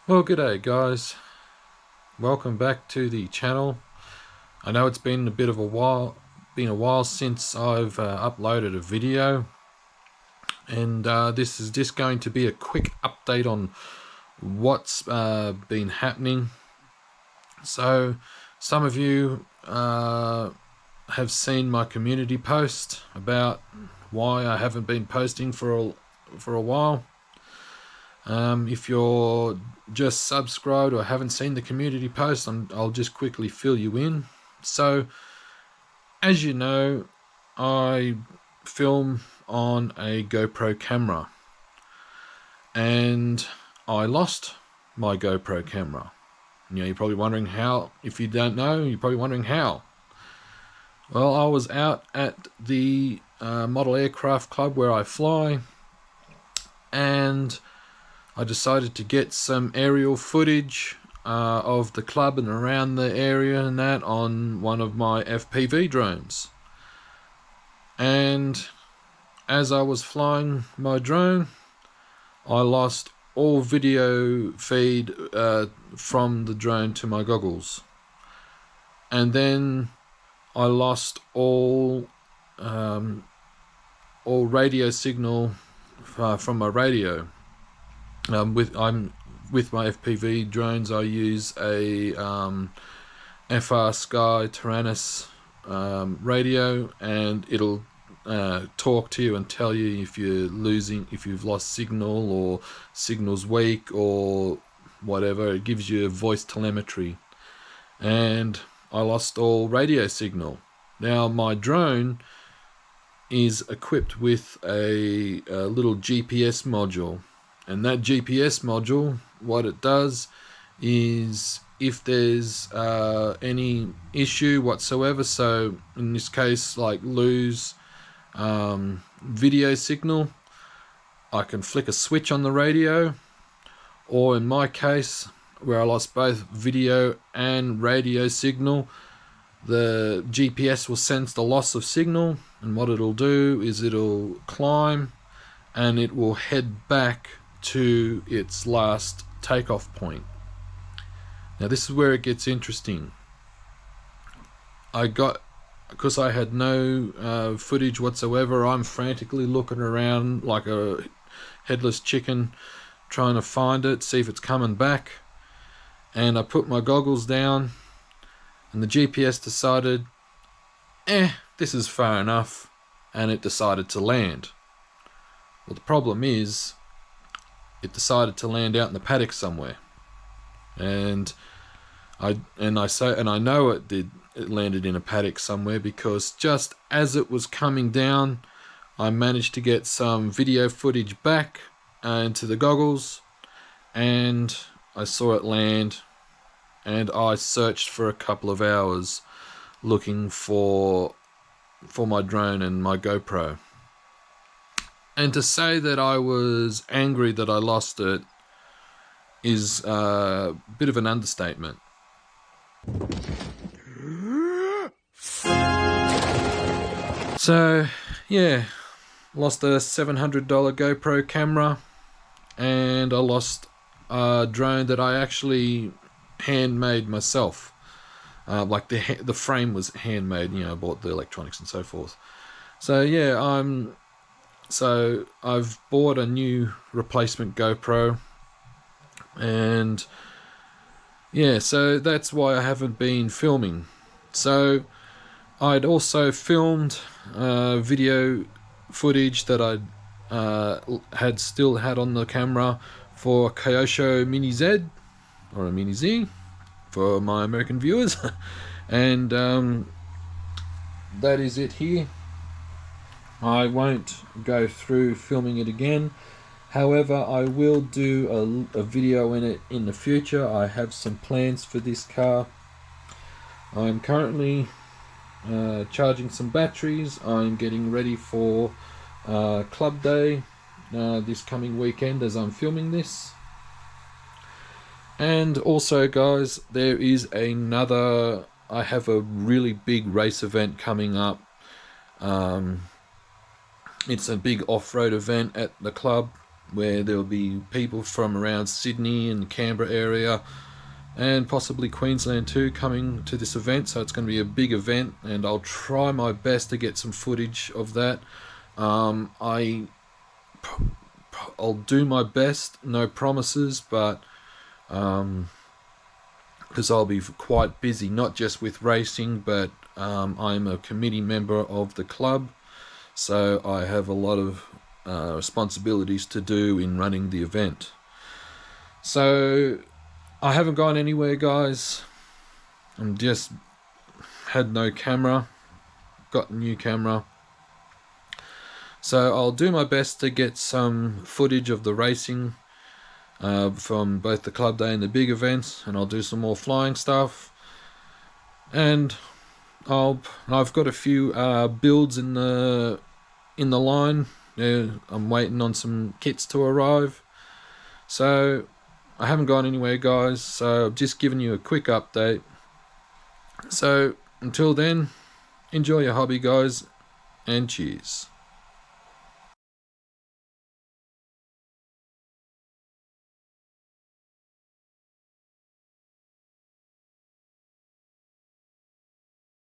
Well, g'day guys. Welcome back to the channel. I know it's been a while since I've uploaded a video, and this is just going to be a quick update on what's been happening. So, some of you have seen my community post about why I haven't been posting for a while. If you're just subscribed or haven't seen the community post, I'll just quickly fill you in. So, as you know, I film on a GoPro camera, and I lost my GoPro camera. You know, you're probably wondering how. If you don't know, you're probably wondering how. Well, I was out at the model aircraft club where I fly, and I decided to get some aerial footage of the club and around the area and that on one of my FPV drones. And as I was flying my drone, I lost all video feed from the drone to my goggles. And then I lost all radio signal from my radio. With my FPV drones, I use a FR Sky Tyrannus radio, and it'll talk to you and tell you if you've lost signal or signal's weak or whatever. It gives you voice telemetry, and I lost all radio signal. Now my drone is equipped with a little GPS module. And that GPS module, what it does is, if there's any issue whatsoever, so in this case, like lose video signal, I can flick a switch on the radio, or in my case, where I lost both video and radio signal, the GPS will sense the loss of signal, and what it'll do is it'll climb and it will head back to its last takeoff point. Now this is where it gets interesting. Because I had no footage whatsoever, I'm frantically looking around like a headless chicken trying to find it, see if it's coming back. And I put my goggles down, and the GPS decided, this is far enough, and it decided to land. Well, the problem is, it decided to land out in the paddock somewhere, and I know it did. It landed in a paddock somewhere, because just as it was coming down, I managed to get some video footage back into the goggles, and I saw it land, and I searched for a couple of hours looking for my drone and my GoPro. And to say that I was angry that I lost it is a bit of an understatement. So, yeah, lost a $700 GoPro camera, and I lost a drone that I actually handmade myself. Like the frame was handmade, you know, I bought the electronics and so forth. So yeah, So I've bought a new replacement GoPro, and yeah, so that's why I haven't been filming. So I'd also filmed video footage that I still had on the camera for Kyosho Mini Z, or a Mini Z for my American viewers. And that is it here. I won't go through filming it again. However, I will do a video in it in the future. I have some plans for this car. I'm currently charging some batteries. I'm getting ready for Club Day this coming weekend as I'm filming this. And also, guys, there is I have a really big race event coming up. It's a big off-road event at the club where there'll be people from around Sydney and Canberra area, and possibly Queensland too, coming to this event. So it's going to be a big event, and I'll try my best to get some footage of that. I'll do my best, no promises, but because I'll be quite busy, not just with racing, but I'm a committee member of the club, so I have a lot of responsibilities to do in running the event. So I haven't gone anywhere, guys. I'm just had no camera, got a new camera. So I'll do my best to get some footage of the racing from both the club day and the big events, and I'll do some more flying stuff. And I've got a few builds in the line. I'm waiting on some kits to arrive. So I haven't gone anywhere, guys, so I've just given you a quick update. So until then, enjoy your hobby, guys, and cheers.